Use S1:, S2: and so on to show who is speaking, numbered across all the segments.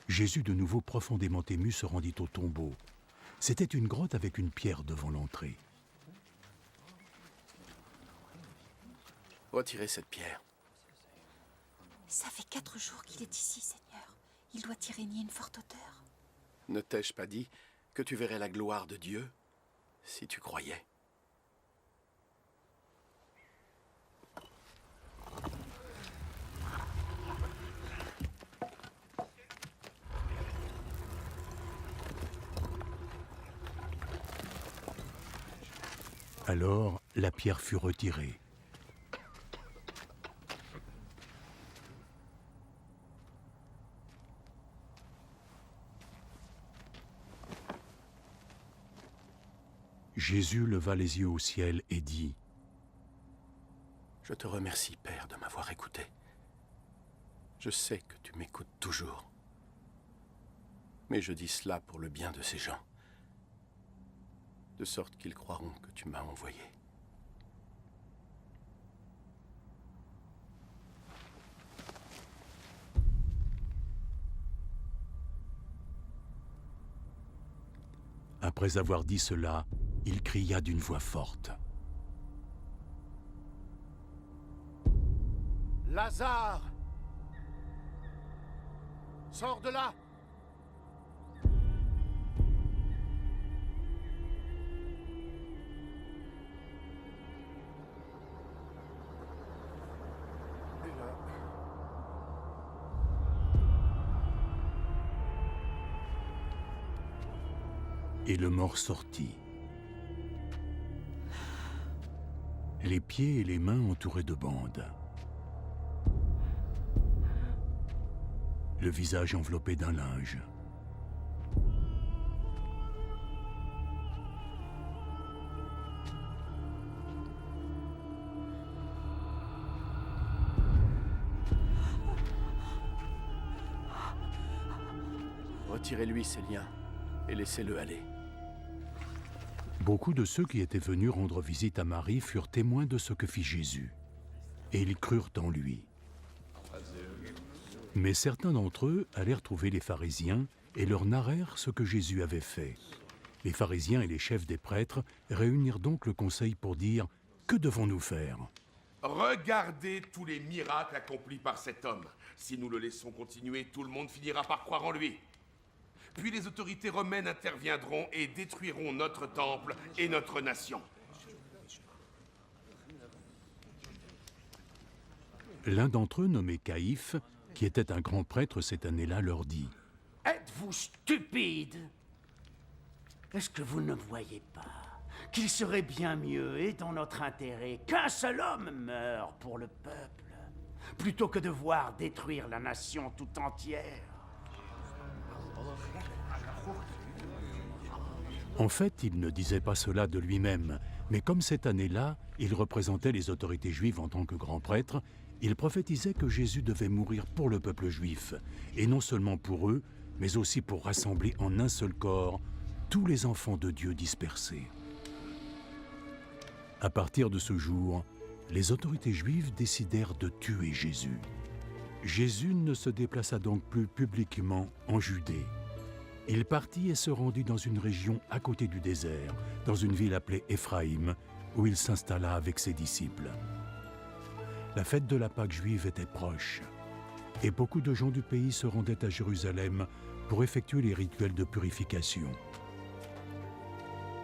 S1: Jésus, de nouveau profondément ému, se rendit au tombeau. C'était une grotte avec une pierre devant l'entrée.
S2: Retirez cette pierre.
S3: Ça fait 4 jours qu'il est ici, Seigneur. Il doit y régner une forte odeur.
S2: Ne t'ai-je pas dit que tu verrais la gloire de Dieu si tu croyais?
S1: Alors, la pierre fut retirée. Jésus leva les yeux au ciel et dit :
S2: « Je te remercie, Père, de m'avoir écouté. Je sais que tu m'écoutes toujours. Mais je dis cela pour le bien de ces gens, de sorte qu'ils croiront que tu m'as envoyé. »
S1: Après avoir dit cela, il cria d'une voix forte :
S2: « Lazare! Sors de là! »
S1: Et le mort sortit, les pieds et les mains entourés de bandes, le visage enveloppé d'un linge.
S2: Retirez-lui ses liens et laissez-le aller.
S1: Beaucoup de ceux qui étaient venus rendre visite à Marie furent témoins de ce que fit Jésus, et ils crurent en lui. Mais certains d'entre eux allèrent trouver les pharisiens et leur narrèrent ce que Jésus avait fait. Les pharisiens et les chefs des prêtres réunirent donc le conseil pour dire : « Que devons-nous faire ?
S4: Regardez tous les miracles accomplis par cet homme. Si nous le laissons continuer, tout le monde finira par croire en lui. Puis les autorités romaines interviendront et détruiront notre temple et notre nation. »
S1: L'un d'entre eux, nommé Caïphe, qui était un grand prêtre cette année-là, leur dit :
S5: « Êtes-vous stupide? Est-ce que vous ne voyez pas qu'il serait bien mieux et dans notre intérêt qu'un seul homme meure pour le peuple, plutôt que de voir détruire la nation tout entière? »
S1: En fait, il ne disait pas cela de lui-même, mais comme cette année-là, il représentait les autorités juives en tant que grand prêtre, il prophétisait que Jésus devait mourir pour le peuple juif, et non seulement pour eux, mais aussi pour rassembler en un seul corps tous les enfants de Dieu dispersés. À partir de ce jour, les autorités juives décidèrent de tuer Jésus. Jésus ne se déplaça donc plus publiquement en Judée. Il partit et se rendit dans une région à côté du désert, dans une ville appelée Éphraïm, où il s'installa avec ses disciples. La fête de la Pâque juive était proche, et beaucoup de gens du pays se rendaient à Jérusalem pour effectuer les rituels de purification.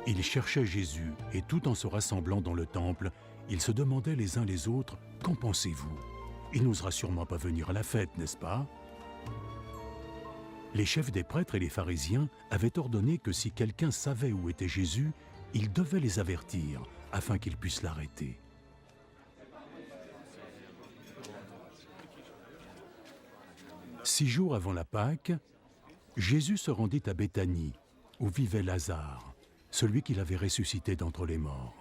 S1: Ils cherchaient Jésus, et tout en se rassemblant dans le temple, ils se demandaient les uns les autres : « Qu'en pensez-vous ? Il n'osera sûrement pas venir à la fête, n'est-ce pas ?» Les chefs des prêtres et les pharisiens avaient ordonné que si quelqu'un savait où était Jésus, il devait les avertir afin qu'ils puissent l'arrêter. Six jours avant la Pâque, Jésus se rendit à Béthanie, où vivait Lazare, celui qu'il avait ressuscité d'entre les morts.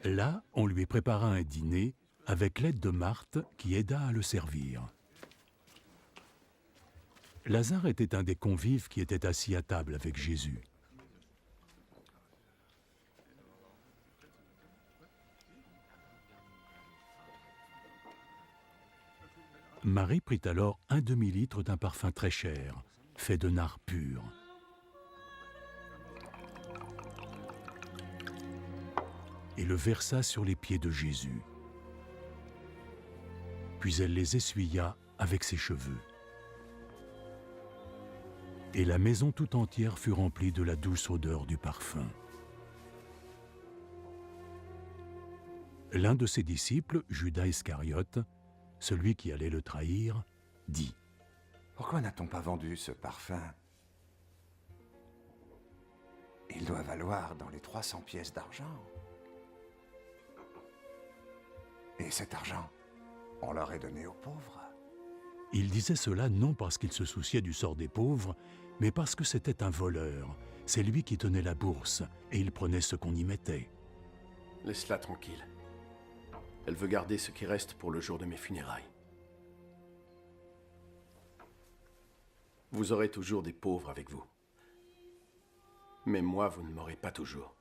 S1: Là, on lui prépara un dîner avec l'aide de Marthe qui aida à le servir. Lazare était un des convives qui étaient assis à table avec Jésus. Marie prit alors un demi-litre d'un parfum très cher, fait de nard pur. Et le versa sur les pieds de Jésus. Puis elle les essuya avec ses cheveux. Et la maison tout entière fut remplie de la douce odeur du parfum. L'un de ses disciples, Judas Iscariote, celui qui allait le trahir, dit :
S6: Pourquoi n'a-t-on pas vendu ce parfum? Il doit valoir dans les 300 pièces d'argent. Et cet argent, on l'aurait donné aux pauvres.
S1: Il disait cela non parce qu'il se souciait du sort des pauvres, mais parce que c'était un voleur. C'est lui qui tenait la bourse, et il prenait ce qu'on y mettait.
S2: Laisse-la tranquille. Elle veut garder ce qui reste pour le jour de mes funérailles. Vous aurez toujours des pauvres avec vous. Mais moi, vous ne m'aurez pas toujours.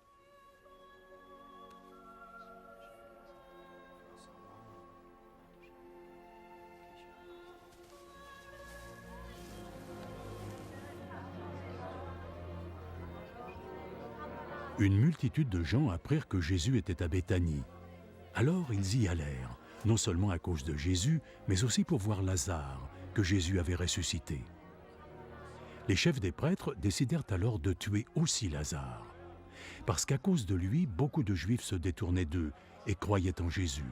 S1: Une multitude de gens apprirent que Jésus était à Béthanie. Alors ils y allèrent, non seulement à cause de Jésus, mais aussi pour voir Lazare, que Jésus avait ressuscité. Les chefs des prêtres décidèrent alors de tuer aussi Lazare, parce qu'à cause de lui, beaucoup de Juifs se détournaient d'eux et croyaient en Jésus.